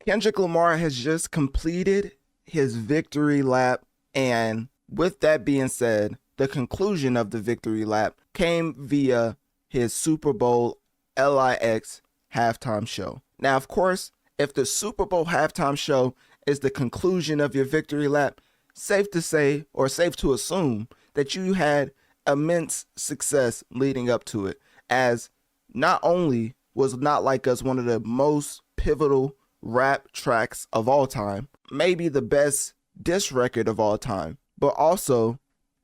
Kendrick Lamar has just completed his victory lap, and with that being said, the conclusion of the victory lap came via his Super Bowl LIX halftime show. Now, of course, if the Super Bowl halftime show is the conclusion of your victory lap, safe to say or safe to assume that you had immense success leading up to it, as not only was Not Like Us one of the most pivotal rap tracks of all time, maybe the best diss record of all time, but also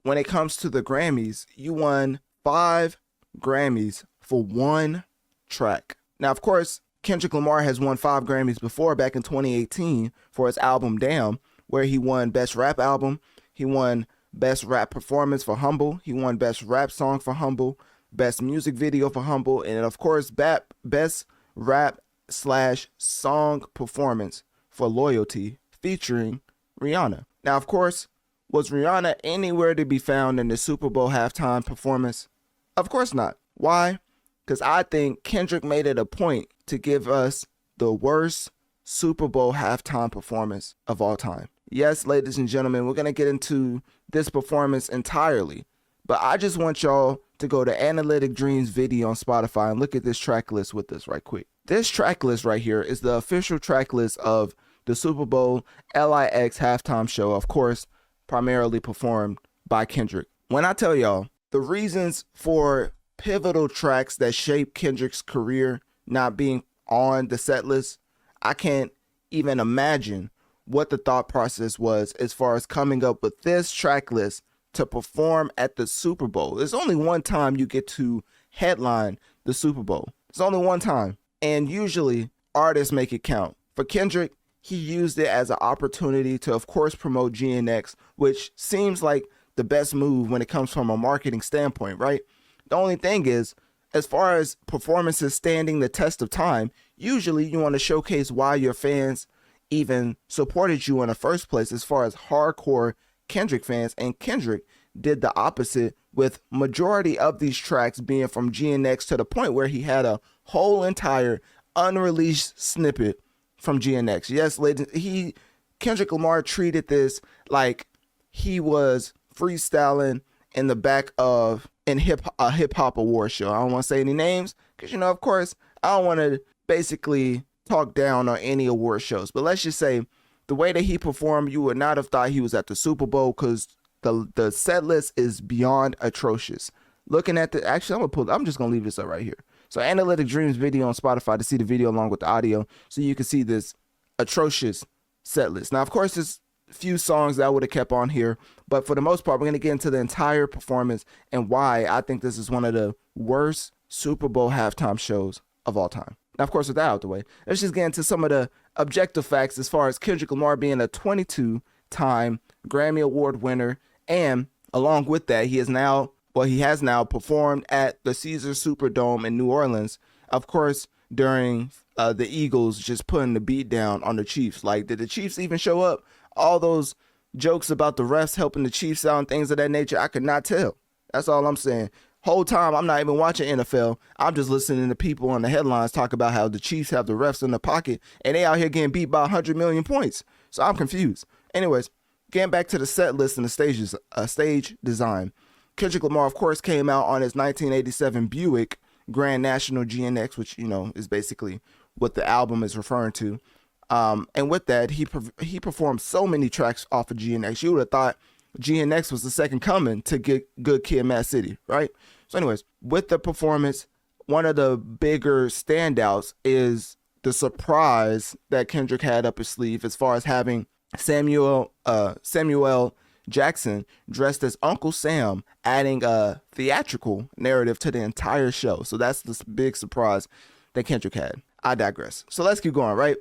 when it comes to the Grammys, you won 5 Grammys for one track. Now, of course, Kendrick Lamar has won 5 Grammys before, back in 2018 for his album Damn, where he won Best Rap Album, he won Best Rap Performance for Humble, he won Best Rap Song for Humble, Best Music Video for Humble, and of course, Best Rap / Song Performance for Loyalty, featuring Rihanna. Now, of course, was Rihanna anywhere to be found in the Super Bowl halftime performance? Of course not. Why? Because I think Kendrick made it a point to give us the worst Super Bowl halftime performance of all time. Yes, ladies and gentlemen, we're going to get into this performance entirely, but I just want y'all to go to Analytic Dreamz video on Spotify and look at this track list with us right quick. This track list right here is the official track list of the Super Bowl LIX halftime show, of course, primarily performed by Kendrick. When I tell y'all the reasons for pivotal tracks that shaped Kendrick's career not being on the set list, I can't even imagine what the thought process was as far as coming up with this track list to perform at the Super Bowl. There's only one time you get to headline the Super Bowl. It's only one time. And usually artists make it count. For Kendrick, he used it as an opportunity to, of course, promote GNX, which seems like the best move when it comes from a marketing standpoint, right? The only thing is, as far as performances standing the test of time, usually you want to showcase why your fans even supported you in the first place as far as hardcore Kendrick fans, and Kendrick did the opposite, with majority of these tracks being from GNX to the point where he had a whole entire unreleased snippet from GNX. Yes, ladies, Kendrick Lamar treated this like he was freestyling in the back of a hip hop award show. I don't want to say any names because, you know, of course, I don't want to basically talk down on any award shows, but let's just say the way that he performed, you would not have thought he was at the Super Bowl, because the set list is beyond atrocious. Looking at I'm just gonna leave this up right here. So Analytic Dreamz video on Spotify to see the video along with the audio, so you can see this atrocious set list. Now, of course, there's a few songs that I would have kept on here, but for the most part, we're gonna get into the entire performance and why I think this is one of the worst Super Bowl halftime shows of all time. Now, of course, with that out the way, let's just get into some of the objective facts as far as Kendrick Lamar being a 22-time Grammy Award winner, and along with that, he has now performed at the Caesars Superdome in New Orleans, of course, during the Eagles just putting the beat down on the Chiefs. Like, did the Chiefs even show up? All those jokes about the refs helping the Chiefs out and things of that nature, I could not tell. That's all I'm saying. Whole time, I'm not even watching NFL. I'm just listening to people on the headlines talk about how the Chiefs have the refs in the pocket and they out here getting beat by 100 million points. So I'm confused. Anyways, getting back to the set list and the stage design. Kendrick Lamar, of course, came out on his 1987 Buick Grand National GNX, which, you know, is basically what the album is referring to. And with that, he performed so many tracks off of GNX. You would have thought GNX was the second coming to get Good Kid, Mad City, right? So anyways, with the performance, one of the bigger standouts is the surprise that Kendrick had up his sleeve as far as having Samuel Jackson dressed as Uncle Sam, adding a theatrical narrative to the entire show. So that's the big surprise that Kendrick had. I digress. So let's keep going, right?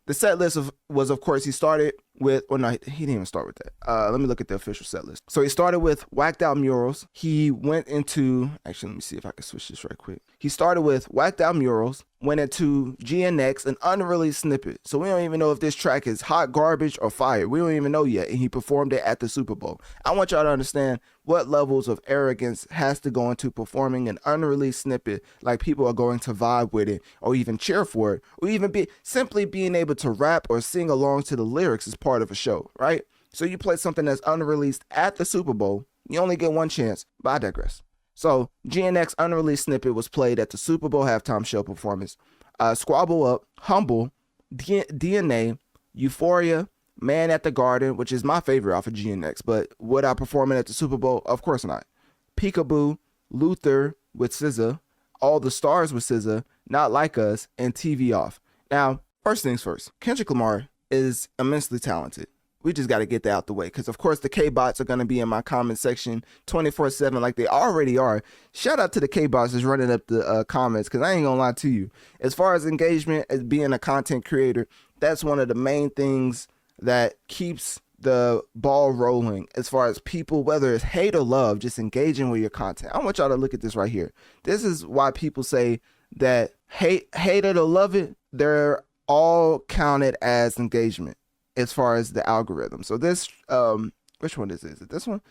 The set list was, of course, he started with, well, no, he didn't even start with that. Let me look at the official set list. So he started with Whacked Out Murals. He went into, actually, let me see if I can switch this right quick. He started with Whacked Out Murals, went into GNX, an unreleased snippet. So we don't even know if this track is hot garbage or fire. We don't even know yet. And he performed it at the Super Bowl. I want y'all to understand what levels of arrogance has to go into performing an unreleased snippet, like people are going to vibe with it or even cheer for it, or even be simply being able to rap or sing along to the lyrics as part of a show, right? So you play something that's unreleased at the Super Bowl, you only get one chance, but I digress. So GNX unreleased snippet was played at the Super Bowl halftime show performance. Squabble Up, Humble, DNA, Euphoria, Man at the Garden, which is my favorite off of GNX, but would I perform it at the Super Bowl? Of course not. Peekaboo, Luther with SZA, All the Stars with SZA, Not Like Us, and TV Off. Now, first things first, Kendrick Lamar is immensely talented. We just got to get that out the way, because of course the K-bots are going to be in my comment section 24/7 like they already are. Shout out to the K-bots that's running up the comments, because I ain't going to lie to you. As far as engagement, as being a content creator, that's one of the main things that keeps the ball rolling as far as people, whether it's hate or love, just engaging with your content. I want y'all to look at this right here. This is why people say that hate it or love it, they're all counted as engagement as far as the algorithm. So this, which one is it? Is it this one?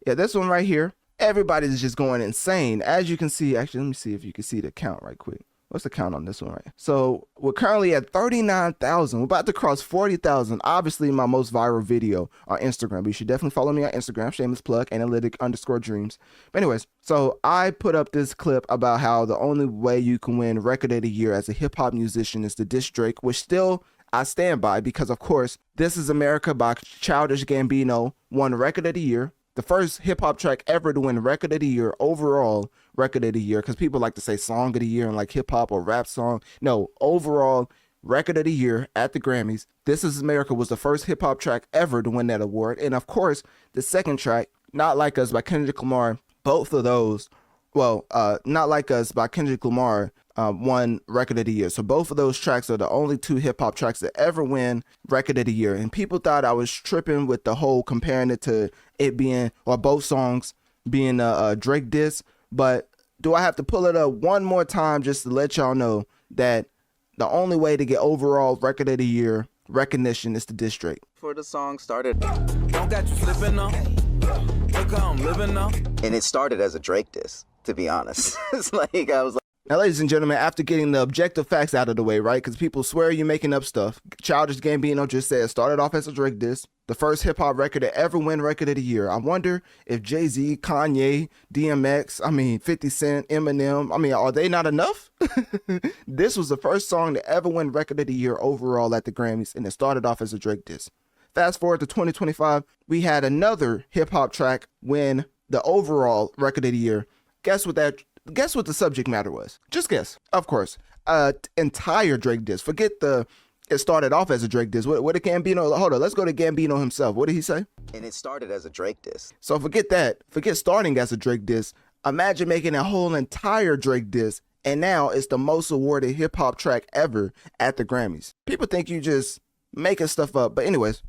Yeah, this one right here. Everybody's just going insane. As you can see, actually, let me see if you can see the count right quick. What's the count on this one, right? So we're currently at 39,000. We're about to cross 40,000. Obviously, my most viral video on Instagram. But you should definitely follow me on Instagram. Shameless plug, Analytic_Dreamz. But anyways, so I put up this clip about how the only way you can win Record of the Year as a hip hop musician is to diss Drake, which still I stand by, because of course, This Is America by Childish Gambino won Record of the Year. The first hip hop track ever to win Record of the Year, overall Record of the Year, because people like to say Song of the Year and like hip hop or rap song. No, overall Record of the Year at the Grammys. This Is America was the first hip hop track ever to win that award. And of course, the second track, Not Like Us by Kendrick Lamar, both of those, well, Not Like Us by Kendrick Lamar won Record of the Year. So both of those tracks are the only two hip hop tracks that ever win Record of the Year. And people thought I was tripping with the whole comparing it to it being, or both songs being a Drake diss. But do I have to pull it up one more time just to let y'all know that the only way to get overall Record of the Year recognition is to diss Drake? For the song started, don't got you slipping now. Look how I'm living now. And it started as a Drake diss, to be honest. It's like I was like, now, ladies and gentlemen, after getting the objective facts out of the way, right? Because people swear you're making up stuff. Childish Gambino just said it started off as a Drake diss. The first hip hop record to ever win Record of the Year. I wonder if Jay-Z, Kanye, DMX, 50 Cent, Eminem, are they not enough? This was the first song to ever win Record of the Year overall at the Grammys, and it started off as a Drake diss. Fast forward to 2025, we had another hip hop track win the overall Record of the Year. Guess what the subject matter was? Just guess. Of course. Entire Drake diss. Forget it started off as a Drake diss. What did Gambino, hold on, let's go to Gambino himself. What did he say? And it started as a Drake diss. So forget that. Forget starting as a Drake diss. Imagine making a whole entire Drake diss, and now it's the most awarded hip hop track ever at the Grammys. People think you just making stuff up. But anyways,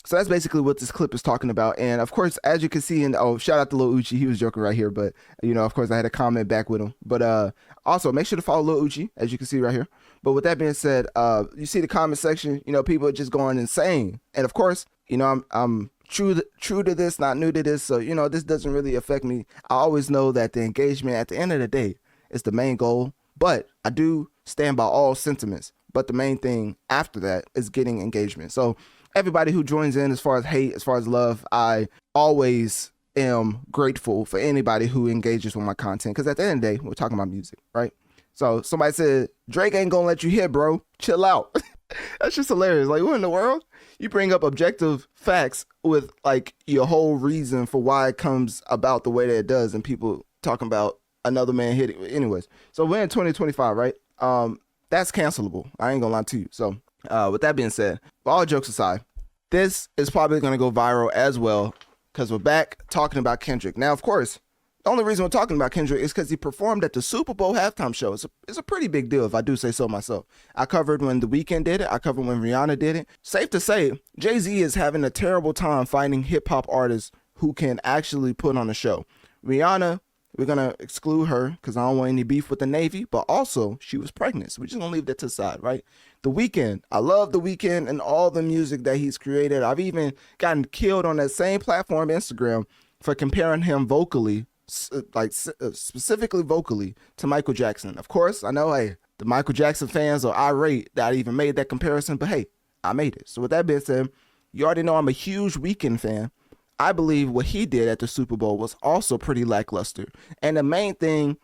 so that's basically what this clip is talking about. And of course, as you can see, shout out to Lil Uchi. He was joking right here, but of course I had a comment back with him. But also make sure to follow Lil Uchi, as you can see right here. But with that being said, you see the comment section, people are just going insane. And of course, I'm true to this, not new to this. So, this doesn't really affect me. I always know that the engagement at the end of the day is the main goal, but I do stand by all sentiments. But the main thing after that is getting engagement. So everybody who joins in, as far as hate, as far as love, I always am grateful for anybody who engages with my content. Because at the end of the day, we're talking about music, right? So somebody said, Drake ain't gonna let you hit, bro. Chill out. That's just hilarious. Like, what in the world? You bring up objective facts with like your whole reason for why it comes about the way that it does, and people talking about another man hitting. Anyways, so we're in 2025, right? That's cancelable. I ain't gonna lie to you. So with that being said, all jokes aside, this is probably gonna go viral as well, because we're back talking about Kendrick. Now, of course, The only reason we're talking about Kendrick is because he performed at the Super Bowl halftime show. It's a pretty big deal, if I do say so myself. I covered when The Weeknd did it. I covered when Rihanna did it. Safe to say, Jay-Z is having a terrible time finding hip-hop artists who can actually put on a show. Rihanna, we're going to exclude her because I don't want any beef with the Navy, but also she was pregnant. So we're just going to leave that to the side, right? The Weeknd, I love The Weeknd and all the music that he's created. I've even gotten killed on that same platform, Instagram, for comparing him vocally, specifically vocally, to Michael Jackson. Of course, I know, hey, the Michael Jackson fans are irate that I even made that comparison, but hey, I made it. So with that being said, you already know I'm a huge Weeknd fan. I believe what he did at the Super Bowl was also pretty lackluster. And the main thing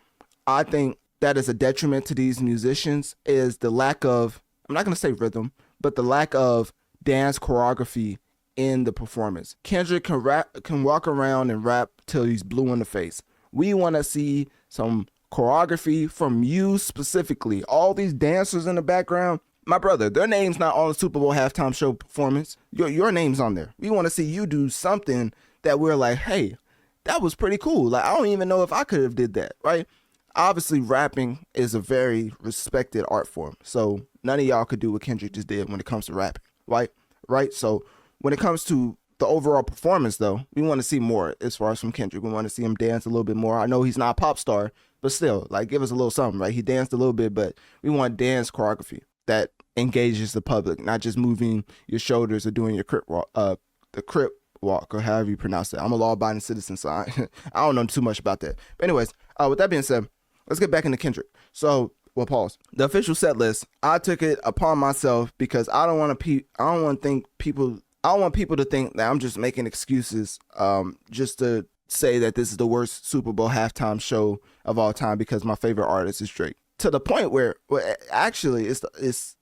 I think that is a detriment to these musicians is the lack of, I'm not going to say rhythm, but the lack of dance choreography in the performance. Kendrick can walk around and rap till he's blue in the face. We want to see some choreography from you specifically. All these dancers in the background, my brother, their name's not on the Super Bowl halftime show performance. Your name's on there. We want to see you do something that we're like, hey, that was pretty cool. Like, I don't even know if I could have did that, right? Obviously, rapping is a very respected art form. So none of y'all could do what Kendrick just did when it comes to rapping, right? So when it comes to the overall performance, though, we want to see more as far as from Kendrick. We want to see him dance a little bit more. I know he's not a pop star, but still, like, give us a little something, right? He danced a little bit, but we want dance choreography that engages the public, not just moving your shoulders or doing your crip walk, or however you pronounce it. I'm a law-abiding citizen, so I don't know too much about that. But anyways, with that being said, let's get back into Kendrick. So, well, pause. The official set list, I took it upon myself because I don't want people to think that I'm just making excuses just to say that this is the worst Super Bowl halftime show of all time because my favorite artist is Drake. To the point where, actually, it's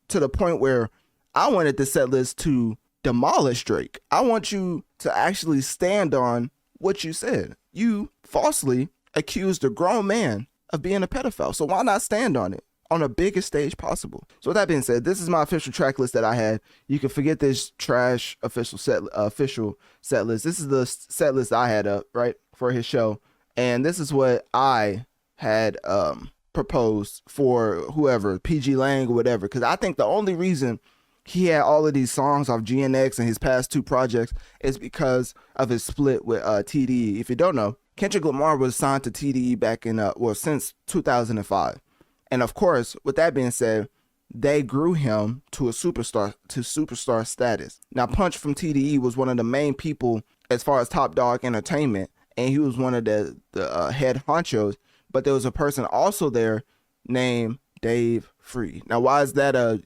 to the point where I wanted the set list to demolish Drake. I want you to actually stand on what you said. You falsely accused a grown man of being a pedophile. So why not stand on it on the biggest stage possible? So with that being said, this is my official track list that I had. You can forget this trash official set list. This is the set list I had up, right, for his show. And this is what I had proposed for whoever, PG Lang or whatever, because I think the only reason he had all of these songs off GNX and his past two projects is because of his split with TDE. If you don't know, Kendrick Lamar was signed to TDE back in since 2005, and of course, with that being said, they grew him to a superstar status. Now, Punch from TDE was one of the main people as far as Top Dog Entertainment, and he was one of the head honchos. But there was a person also there named Dave Free. Now, why is that a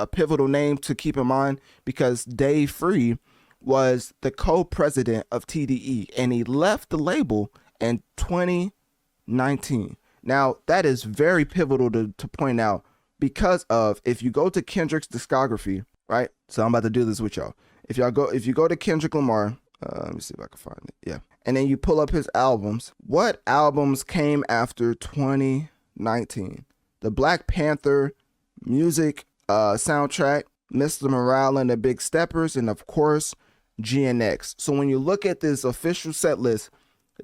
pivotal name to keep in mind? Because Dave Free was the co-president of TDE, and he left the label in 2019. Now, that is very pivotal to point out because of, if you go to Kendrick's discography, right? So I'm about to do this with y'all. If you go to Kendrick Lamar, let me see if I can find it. Yeah. And then you pull up his albums. What albums came after 2019? The Black Panther music soundtrack, Mr. Morale and the Big Steppers, and of course, GNX. So when you look at this official set list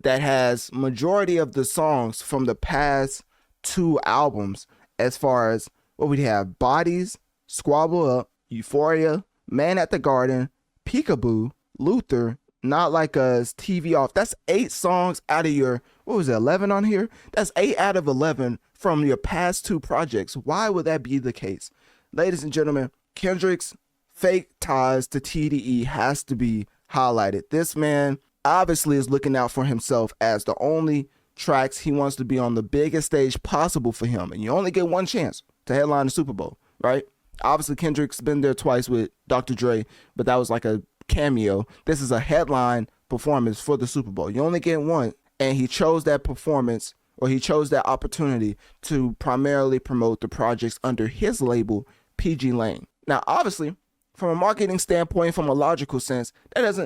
that has majority of the songs from the past two albums, as far as what we have: Bodies, Squabble Up, Euphoria, Man at the Garden, Peekaboo, Luther, Not Like Us, TV Off. That's 8 songs out of your, 11 on here? That's 8 out of 11 from your past two projects. Why would that be the case? Ladies and gentlemen, Kendrick's fake ties to TDE has to be highlighted. This man obviously is looking out for himself, as the only tracks he wants to be on the biggest stage possible for him. And you only get one chance to headline the Super Bowl, right? Obviously, Kendrick's been there twice with Dr. Dre, but that was like a cameo. This is a headline performance for the Super Bowl. You only get one, and he chose that performance, or he chose that opportunity to primarily promote the projects under his label, PG Lang. Now, obviously, from a marketing standpoint, from a logical sense, that's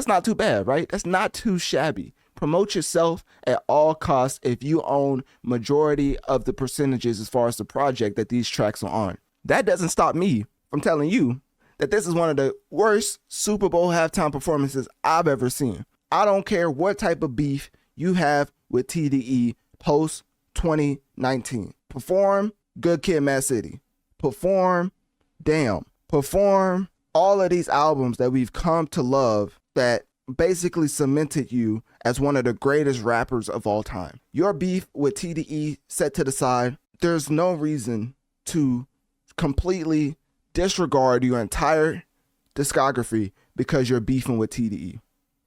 not too bad, right? That's not too shabby. Promote yourself at all costs if you own majority of the percentages as far as the project that these tracks are on. That doesn't stop me from telling you that this is one of the worst Super Bowl halftime performances I've ever seen. I don't care what type of beef you have with TDE post 2019. Perform Good Kid, Mad City. Perform Damn. Perform all of these albums that we've come to love that basically cemented you as one of the greatest rappers of all time. Your beef with TDE set to the side. There's no reason to completely disregard your entire discography because you're beefing with TDE,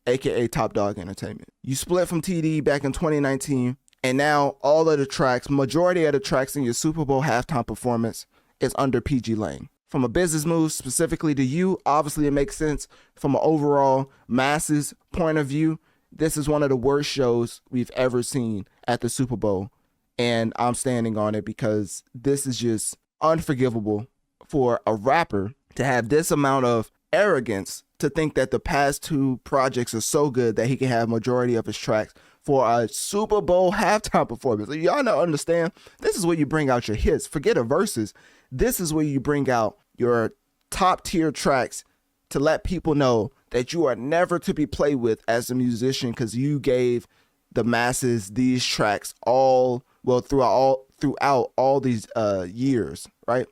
aka Top Dog Entertainment. You split from TDE back in 2019, and now all of the tracks, majority of the tracks in your Super Bowl halftime performance is under PG Lane. From a business move specifically to you, obviously it makes sense. From an overall masses point of view, this is one of the worst shows we've ever seen at the Super Bowl, and I'm standing on it because this is just unforgivable for a rapper to have this amount of arrogance to think that the past two projects are so good that he can have majority of his tracks for a Super Bowl halftime performance. Y'all don't understand. This is where you bring out your hits. Forget a verses. This is where you bring out your top tier tracks to let people know that you are never to be played with as a musician because you gave the masses these tracks throughout all these years, right?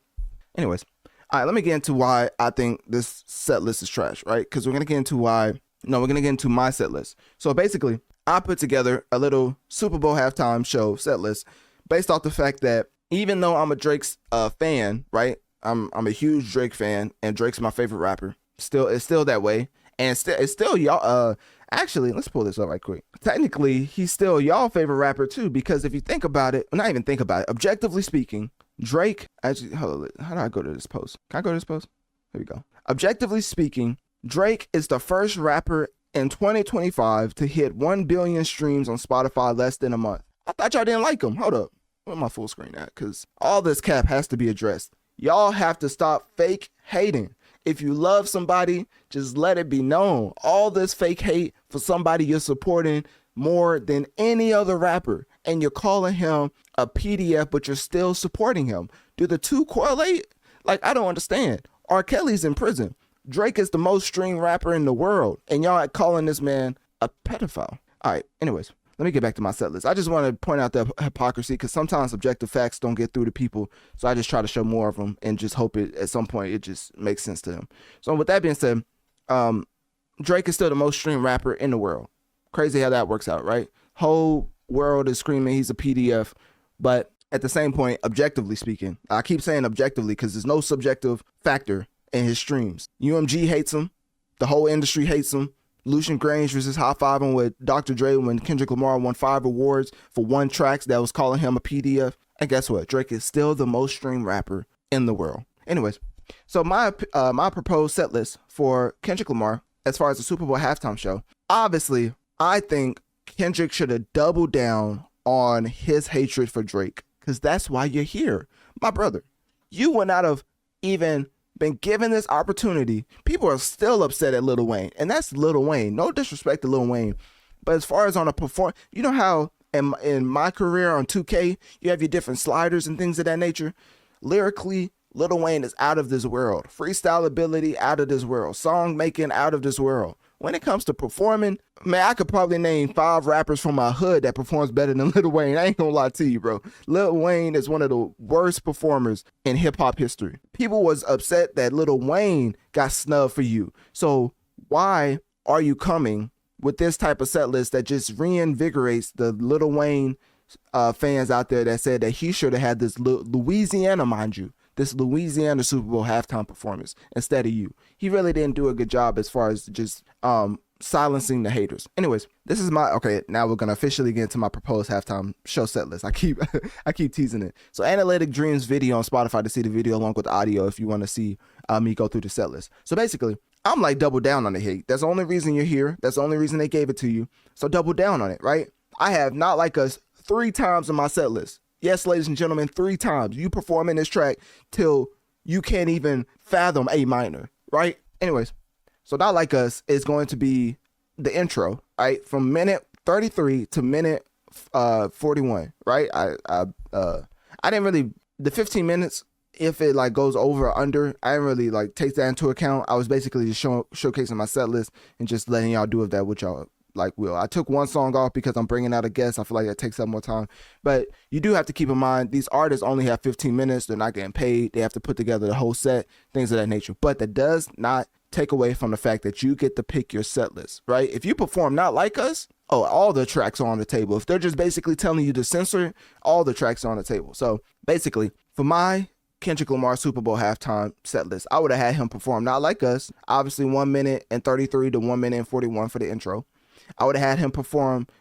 Anyways, all right, let me get into why I think this set list is trash, right? Because we're going to get into my set list. So basically, I put together a little Super Bowl halftime show set list based off the fact that even though I'm a Drake's fan, right? I'm a huge Drake fan, and Drake's my favorite rapper. It's still that way, and it's still y'all. Actually, let's pull this up right quick. Technically, he's still y'all favorite rapper too, because if you think about it, not even think about it, objectively speaking, Drake. Actually, hold on, how do I go to this post? Can I go to this post? Here we go. Objectively speaking, Drake is the first rapper in 2025 to hit 1 billion streams on Spotify less than a month. I thought y'all didn't like him. Hold up. Where's my full screen at? Because all this cap has to be addressed. Y'all have to stop fake hating. If you love somebody, just let it be known. All this fake hate for somebody you're supporting more than any other rapper, and you're calling him a PDF, but you're still supporting him. Do the two correlate? Like, I don't understand. R. Kelly's in prison. Drake is the most streamed rapper in the world, and y'all are calling this man a pedophile. All right, anyways, let me get back to my set list. I just want to point out the hypocrisy because sometimes objective facts don't get through to people, so I just try to show more of them and just hope it at some point it just makes sense to them. So with that being said, Drake is still the most streamed rapper in the world. Crazy how that works out, right? Whole world is screaming he's a PDF, but at the same point, objectively speaking, I keep saying objectively because there's no subjective factor in his streams. UMG hates him. The whole industry hates him. Lucian Grange was just high-fiving with Dr. Dre when Kendrick Lamar won 5 awards for one track that was calling him a PDF. And guess what? Drake is still the most streamed rapper in the world. Anyways, so my proposed set list for Kendrick Lamar as far as the Super Bowl halftime show, obviously, I think Kendrick should have doubled down on his hatred for Drake because that's why you're here. My brother, you would not have even been given this opportunity. People are still upset at Lil Wayne, and that's Lil Wayne. No disrespect to Lil Wayne, but as far as on a perform, you know how in my career on 2K, you have your different sliders and things of that nature. Lyrically, Lil Wayne is out of this world. Freestyle ability, out of this world. Song making, out of this world. When it comes to performing, man, I could probably name 5 rappers from my hood that performs better than Lil Wayne. I ain't gonna lie to you, bro. Lil Wayne is one of the worst performers in hip-hop history. People was upset that Lil Wayne got snubbed for you. So why are you coming with this type of set list that just reinvigorates the Lil Wayne fans out there that said that he should have had this Louisiana, mind you, this Louisiana Super Bowl halftime performance instead of you? He really didn't do a good job as far as just silencing the haters. Anyways, this is okay, now we're gonna officially get into my proposed halftime show set list. I keep teasing it. So Analytic Dreamz video on Spotify to see the video along with the audio if you want to see me go through the set list. So basically, I'm like double down on the hate. That's the only reason you're here. That's the only reason they gave it to you. So double down on it, right? I have Not Like Us 3 times on my set list. Yes, ladies and gentlemen, 3 times. You performing this track till you can't even fathom A minor, right? Anyways, so Not Like Us is going to be the intro, right? From minute 33 to minute 41, right? I didn't really, the 15 minutes, if it like goes over or under, I didn't really like take that into account. I was basically just showcasing my set list and just letting y'all do with that what y'all like Will. I took one song off because I'm bringing out a guest. I feel like that takes up more time. But you do have to keep in mind, these artists only have 15 minutes. They're not getting paid. They have to put together the whole set, things of that nature. But that does not take away from the fact that you get to pick your set list, right? If you perform Not Like Us, all the tracks are on the table. If they're just basically telling you to censor it, all the tracks are on the table. So basically, for my Kendrick Lamar Super Bowl halftime set list, I would have had him perform Not Like Us, obviously 1 minute and 33 to 1 minute and 41 for the intro. I would have had him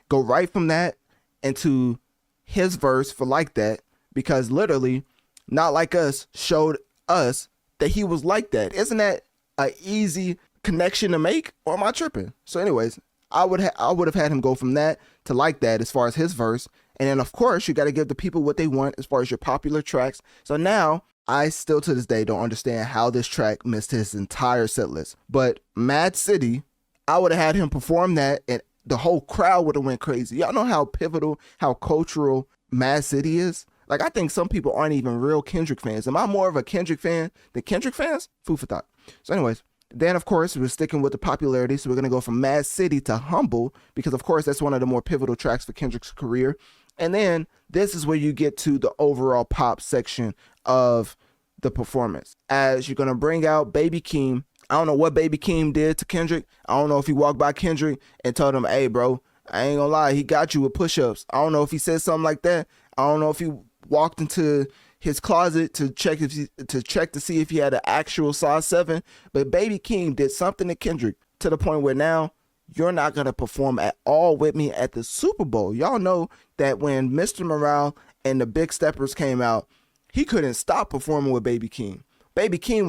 go right from that into his verse for Like That, because literally Not Like Us showed us that he was like that. Isn't that an easy connection to make, or am I tripping? So anyways, I would have had him go from that to Like That as far as his verse. And then, of course, you got to give the people what they want as far as your popular tracks. So now, I still to this day don't understand how this track missed his entire set list. But Mad City, I would have had him perform that, and the whole crowd would have went crazy. Y'all know how pivotal, how cultural Mad City is? Like, I think some people aren't even real Kendrick fans. Am I more of a Kendrick fan than Kendrick fans? Food for thought. So anyways, then, of course, we're sticking with the popularity. So we're going to go from Mad City to Humble, because, of course, that's one of the more pivotal tracks for Kendrick's career. And then this is where you get to the overall pop section of the performance, as you're going to bring out Baby Keem. I don't know what Baby Keem did to Kendrick. I don't know if he walked by Kendrick and told him, hey, bro, I ain't gonna lie, he got you with push-ups. I don't know if he said something like that. I don't know if he walked into his closet to check to see if he had an actual size 7. But Baby Keem did something to Kendrick to the point where now you're not going to perform at all with me at the Super Bowl. Y'all know that when Mr. Morale and the Big Steppers came out, he couldn't stop performing with Baby Keem. Baby Keem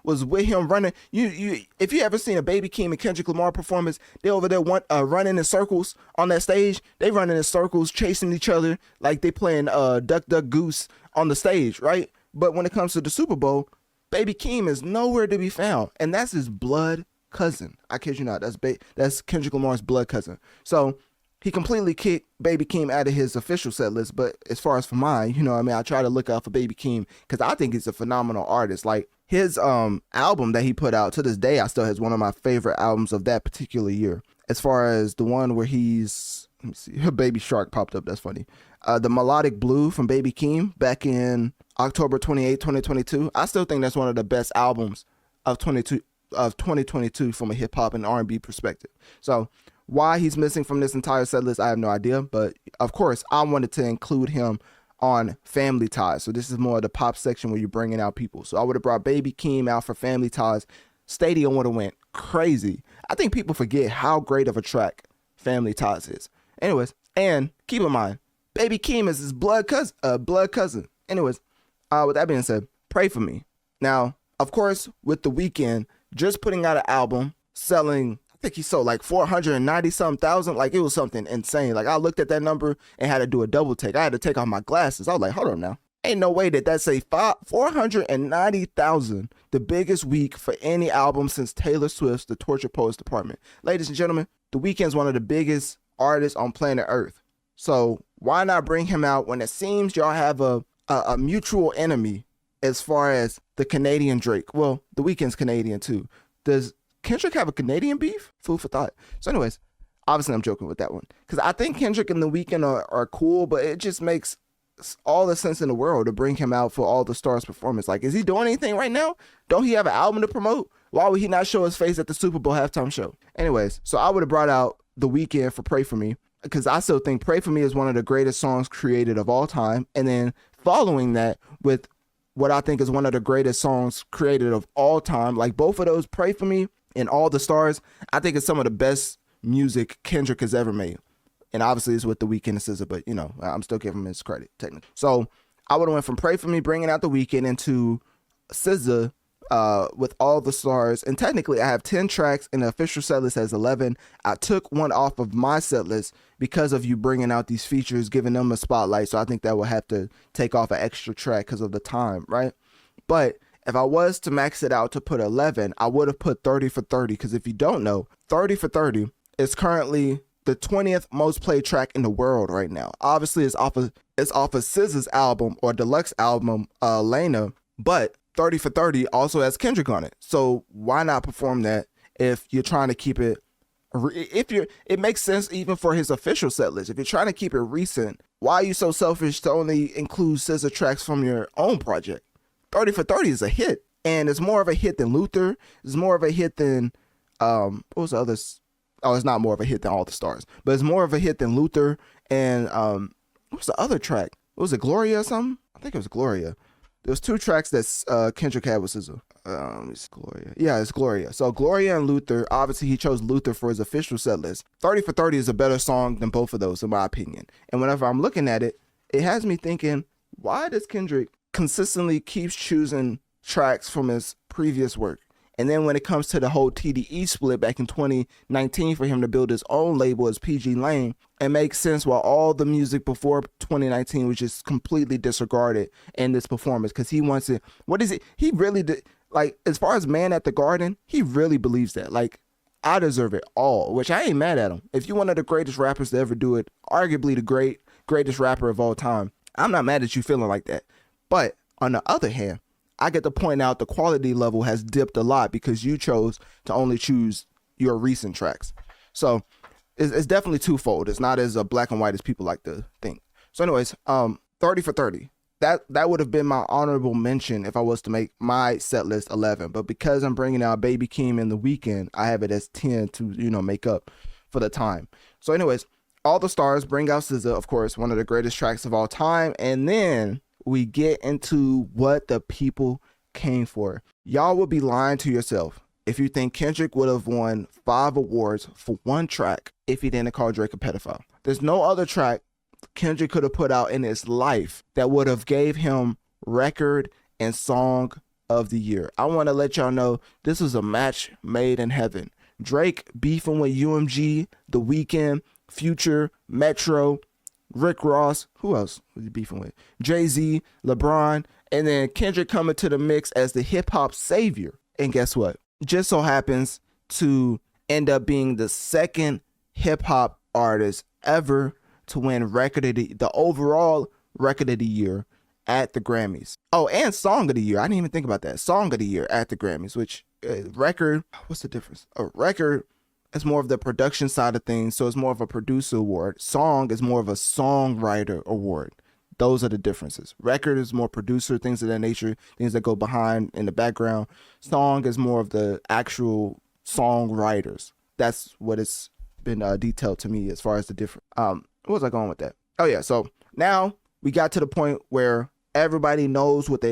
was with him running. If you ever seen a Baby Keem and Kendrick Lamar performance, they over there running in circles on that stage. They running in circles, chasing each other like they playing Duck Duck Goose on the stage, right? But when it comes to the Super Bowl, Baby Keem is nowhere to be found, and that's his blood cousin. I kid you not. That's Kendrick Lamar's blood cousin. So he completely kicked Baby Keem out of his official set list. But as far as for mine, you know what I mean, I try to look out for Baby Keem because I think he's a phenomenal artist. Like his album that he put out to this day, I still has one of my favorite albums of that particular year. As far as the one where he's, let me see, Baby Shark popped up. That's funny. The Melodic Blue from Baby Keem back in October 28, 2022. I still think that's one of the best albums of 2022 from a hip hop and R&B perspective. So why he's missing from this entire set list, I have no idea. But of course, I wanted to include him on Family Ties. So this is more of the pop section where you're bringing out people. So I would have brought Baby Keem out for Family Ties. Stadium would have went crazy. I think people forget how great of a track Family Ties is. Anyways, and keep in mind, Baby Keem is his blood cousin. Anyways, with that being said, Pray For Me. Now, of course, with The Weeknd just putting out an album, selling, I think he sold like 490-something thousand. Like it was something insane. Like I looked at that number and had to do a double take. I had to take off my glasses. I was like, hold on now. Ain't no way that that's a 490,000, the biggest week for any album since Taylor Swift's The Torture Poets Department. Ladies and gentlemen, The Weeknd's one of the biggest artists on planet Earth. So why not bring him out when it seems y'all have a mutual enemy as far as the Canadian Drake? Well, The Weeknd's Canadian too. Does Kendrick have a Canadian beef? Food for thought. So anyways, obviously I'm joking with that one because I think Kendrick and The Weeknd are cool, but it just makes all the sense in the world to bring him out for All the Stars performance. Like, is he doing anything right now? Don't he have an album to promote? Why would he not show his face at the Super Bowl halftime show? Anyways, so I would have brought out The Weeknd for Pray For Me because I still think Pray For Me is one of the greatest songs created of all time. And then following that with what I think is one of the greatest songs created of all time, like both of those, Pray For Me and All the Stars, I think it's some of the best music Kendrick has ever made. And obviously it's with The Weeknd and SZA, but you know, I'm still giving him his credit technically. So I would have went from Pray For Me, bringing out The Weeknd, into SZA with All the Stars. And technically I have 10 tracks and the official set list has 11. I took one off of my set list because of you bringing out these features, giving them a spotlight. So I think that will have to take off an extra track because of the time, right? But if I was to max it out to put 11, I would have put 30 for 30. Because if you don't know, 30 for 30 is currently the 20th most played track in the world right now. Obviously, it's off of SZA's album or deluxe album, Lena, but 30 for 30 also has Kendrick on it. So why not perform that if you're trying to keep it It makes sense even for his official set list. If you're trying to keep it recent, why are you so selfish to only include SZA tracks from your own project? 30 for 30 is a hit, and it's more of a hit than Luther. It's more of a hit than what was the other? Oh, it's not more of a hit than All the Stars, but it's more of a hit than Luther. And what was the other track? Was it Gloria or something? I think it was Gloria. There was 2 tracks that Kendrick had with SZA. It's Gloria. Yeah, it's Gloria. So Gloria and Luther. Obviously, he chose Luther for his official set list. 30 for 30 is a better song than both of those, in my opinion. And whenever I'm looking at it, it has me thinking, why does Kendrick consistently keeps choosing tracks from his previous work? And then when it comes to the whole TDE split back in 2019 for him to build his own label as PG Lane, it makes sense while all the music before 2019 was just completely disregarded in this performance, because he wants it. What is it? He really did. Like, as far as Man at the Garden, he really believes that. Like, I deserve it all, which I ain't mad at him. If you're one of the greatest rappers to ever do it, arguably the greatest rapper of all time, I'm not mad at you feeling like that. But on the other hand, I get to point out the quality level has dipped a lot because you chose to only choose your recent tracks. So it's definitely twofold. It's not as black and white as people like to think. So anyways, 30 for 30. That would have been my honorable mention if I was to make my set list 11. But because I'm bringing out Baby Keem in The Weeknd, I have it as 10 to, make up for the time. So anyways, All the Stars bring out SZA, of course, one of the greatest tracks of all time. And then we get into what the people came for. Y'all would be lying to yourself if you think Kendrick would have won 5 awards for one track if he didn't call Drake a pedophile. There's no other track Kendrick could have put out in his life that would have gave him record and song of the year. I want to let y'all know this was a match made in heaven. Drake beefing with UMG, The Weeknd, Future, Metro, Rick Ross, who else was he beefing with? Jay-Z, LeBron, and then Kendrick coming to the mix as the hip-hop savior. And guess what? Just so happens to end up being the second hip-hop artist ever to win the overall record of the year at the Grammys. Oh, and song of the year. I didn't even think about that. Song of the year at the Grammys, which record, what's the difference? A record is more of the production side of things, so it's more of a producer award. Song is more of a songwriter award. Those are the differences. Record is more producer, things of that nature, things that go behind in the background. Song is more of the actual songwriters. That's what it's been detailed to me as far as the different. Where was I going with that? Oh yeah, so now we got to the point where everybody knows what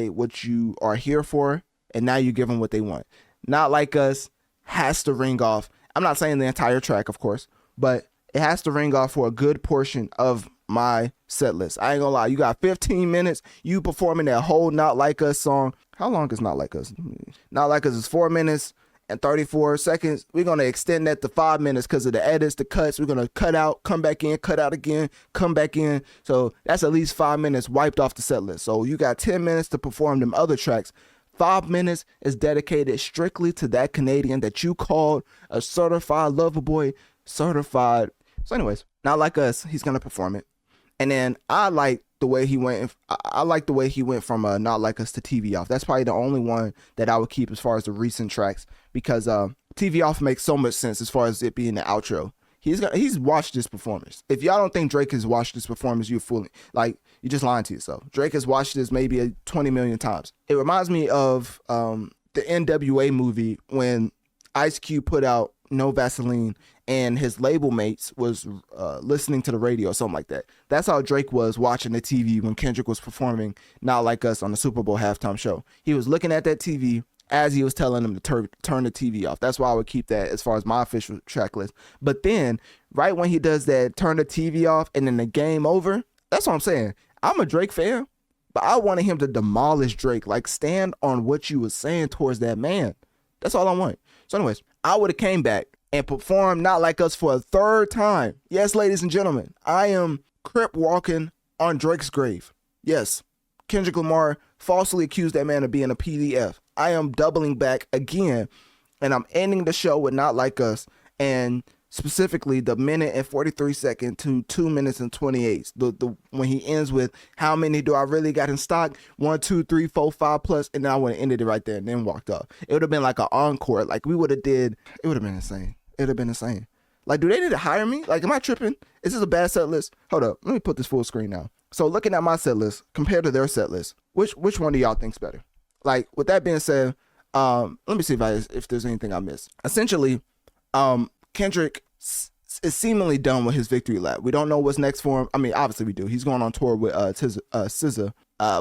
you are here for, and now you give them what they want. Not Like Us has to ring off. I'm not saying the entire track, of course, but it has to ring off for a good portion of my set list. I ain't gonna lie, you got 15 minutes, you performing that whole Not Like Us song. How long is Not Like Us? Not Like Us is 4 minutes and 34 seconds. We're gonna extend that to 5 minutes because of the edits, the cuts. We're gonna cut out, come back in, cut out again, come back in. So that's at least 5 minutes wiped off the set list. So you got 10 minutes to perform them other tracks. 5 minutes is dedicated strictly to that Canadian that you called a certified lover boy, certified. So anyways, Not Like Us, he's going to perform it. And then I like the way he went. I like the way he went from Not Like Us to TV Off. That's probably the only one that I would keep as far as the recent tracks, because TV Off makes so much sense as far as it being the outro. He's watched this performance. If y'all don't think Drake has watched this performance, you're fooling. Like, you're just lying to yourself. Drake has watched this maybe 20 million times. It reminds me of the NWA movie when Ice Cube put out No Vaseline and his label mates was listening to the radio or something like that. That's how Drake was watching the TV when Kendrick was performing Not Like Us on the Super Bowl halftime show. He was looking at that TV as he was telling them to turn the TV off. That's why I would keep that as far as my official track list. But then, right when he does that, turn the TV off, and then the game over, that's what I'm saying. I'm a Drake fan, but I wanted him to demolish Drake, like stand on what you were saying towards that man. That's all I want. So anyways, I would have came back and performed Not Like Us for a third time. Yes, ladies and gentlemen, I am crip walking on Drake's grave. Yes, Kendrick Lamar falsely accused that man of being a PDF. I am doubling back again, and I'm ending the show with Not Like Us, and specifically the minute and 43 second to 2 minutes and 28. The when he ends with how many do I really got in stock? 1, 2, 3, 4, 5 plus, and then I would have ended it right there and then walked off. It would have been like an encore. Like we would have did. It would have been insane. It would have been insane. Like, do they need to hire me? Like, am I tripping? Is this a bad set list? Hold up. Let me put this full screen now. So looking at my set list compared to their set list, which one do y'all think's better? Like, with that being said, let me see if there's anything I missed. Essentially, Kendrick is seemingly done with his victory lap. We don't know what's next for him. I mean, obviously we do. He's going on tour with SZA.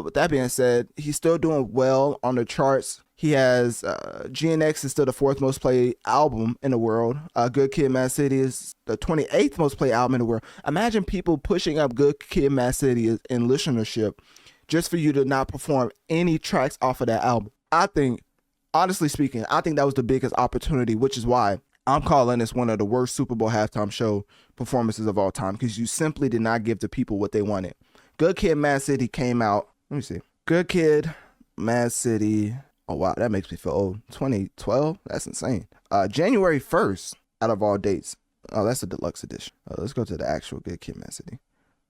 With that being said, he's still doing well on the charts. He has GNX is still the 4th most played album in the world. Good Kid, Mad City is the 28th most played album in the world. Imagine people pushing up Good Kid, Mad City in listenership just for you to not perform any tracks off of that album. I think, honestly speaking, I think that was the biggest opportunity, which is why I'm calling this one of the worst Super Bowl halftime show performances of all time, because you simply did not give the people what they wanted. Good Kid, Mad City came out. Let me see. Good Kid, Mad City. Oh, wow, that makes me feel old. 2012? That's insane. January 1st, out of all dates. Oh, that's a deluxe edition. Let's go to the actual Good Kid, Mad City.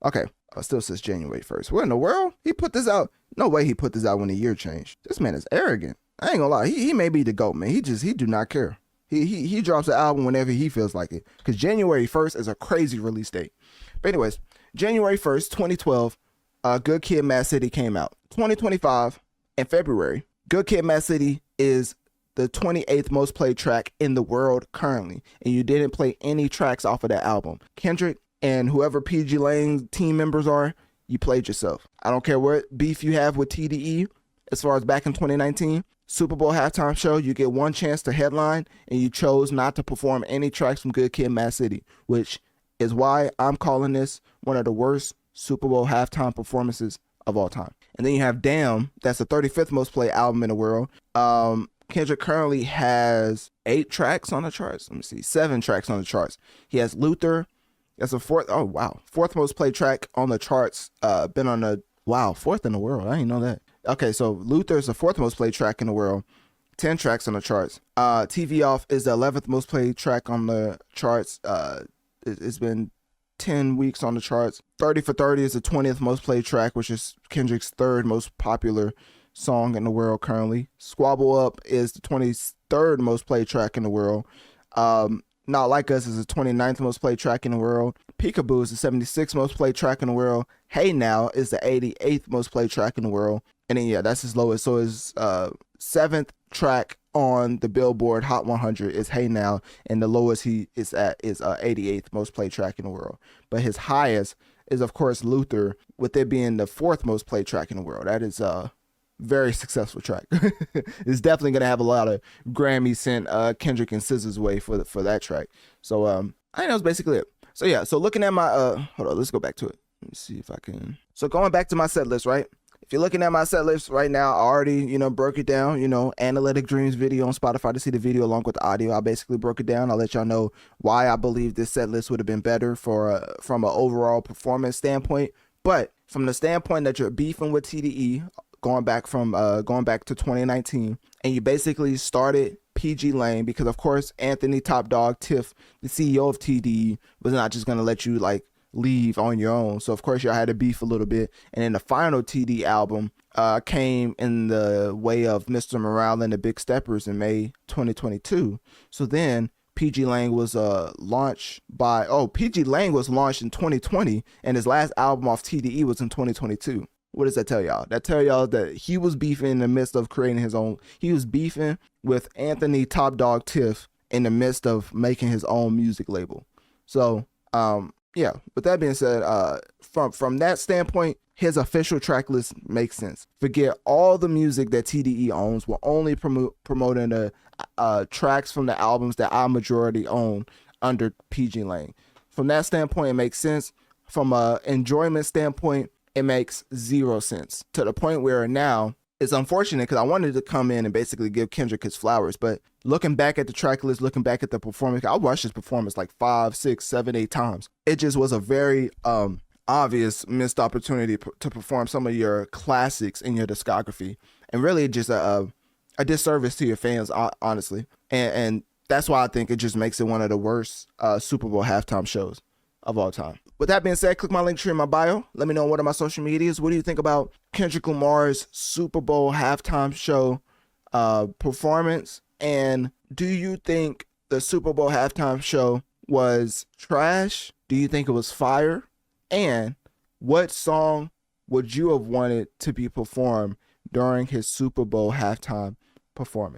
Okay, it still says January 1st. What in the world? He put this out? No way he put this out when the year changed. This man is arrogant. I ain't gonna lie. He may be the GOAT, man. He do not care. He drops an album whenever he feels like it. Because January 1st is a crazy release date. But anyways, January 1st, 2012, Good Kid, Mad City came out. 2025, in February, Good Kid, Mad City is the 28th most played track in the world currently. And you didn't play any tracks off of that album. Kendrick and whoever PG Lane's team members are, you played yourself. I don't care what beef you have with TDE as far as back in 2019. Super Bowl halftime show, you get one chance to headline, and you chose not to perform any tracks from Good Kid, Mad City, which is why I'm calling this one of the worst Super Bowl halftime performances of all time. And then you have Damn, that's the 35th most played album in the world. Kendrick currently has 8 tracks on the charts. Let me see, 7 tracks on the charts. He has Luther. That's a 4th most played track on the charts. Been on the 4th in the world. I didn't know that. Okay, so Luther is the 4th most played track in the world. 10 tracks on the charts. TV Off is the 11th most played track on the charts. It's been 10 weeks on the charts. 30 for 30 is the 20th most played track, which is Kendrick's 3rd most popular song in the world currently. Squabble Up is the 23rd most played track in the world. Not Like Us is the 29th most played track in the world. Peekaboo is the 76th most played track in the world. Hey Now is the 88th most played track in the world. And then, that's his lowest. So his 7th track on the Billboard Hot 100 is Hey Now. And the lowest he is at is 88th most played track in the world. But his highest is, of course, Luther, with it being the 4th most played track in the world. That is very successful track. It's definitely going to have a lot of Grammys sent Kendrick and SZA's way for that track. So I think that was basically it. So yeah, so looking at my hold on, let's go back to it. Let me see if I can. So going back to my set list, right? If you're looking at my set list right now, I already, broke it down, Analytic Dreamz video on Spotify to see the video along with the audio. I basically broke it down. I'll let y'all know why I believe this set list would have been better from an overall performance standpoint. But from the standpoint that you're beefing with TDE, going back to 2019, and you basically started PG Lane because, of course, Anthony Top Dog Tiff, the CEO of TDE, was not just going to let you leave on your own. So of course y'all had to beef a little bit, and then the final TD album came in the way of Mr. Morale and the Big Steppers in May 2022. So then PG Lang was launched in 2020, and his last album off TDE was in 2022. What does that tell y'all? That tell y'all that he was beefing in the midst of creating his own. He was beefing with Anthony Top Dog Tiff in the midst of making his own music label. So yeah, with that being said, from that standpoint, his official track list makes sense. Forget all the music that TDE owns. We're only promoting the tracks from the albums that I majority own under PG Lane. From that standpoint, it makes sense. From a enjoyment standpoint, it makes 0 sense. To the point where now, it's unfortunate because I wanted to come in and basically give Kendrick his flowers, but looking back at the track list, looking back at the performance, I watched his performance like 5, 6, 7, 8 times. It just was a very obvious missed opportunity to perform some of your classics in your discography, and really just a disservice to your fans, honestly. And that's why I think it just makes it one of the worst Super Bowl halftime shows of all time. With that being said, click my link tree in my bio. Let me know what are my social medias. What do you think about Kendrick Lamar's Super Bowl halftime show performance? And do you think the Super Bowl halftime show was trash? Do you think it was fire? And what song would you have wanted to be performed during his Super Bowl halftime performance?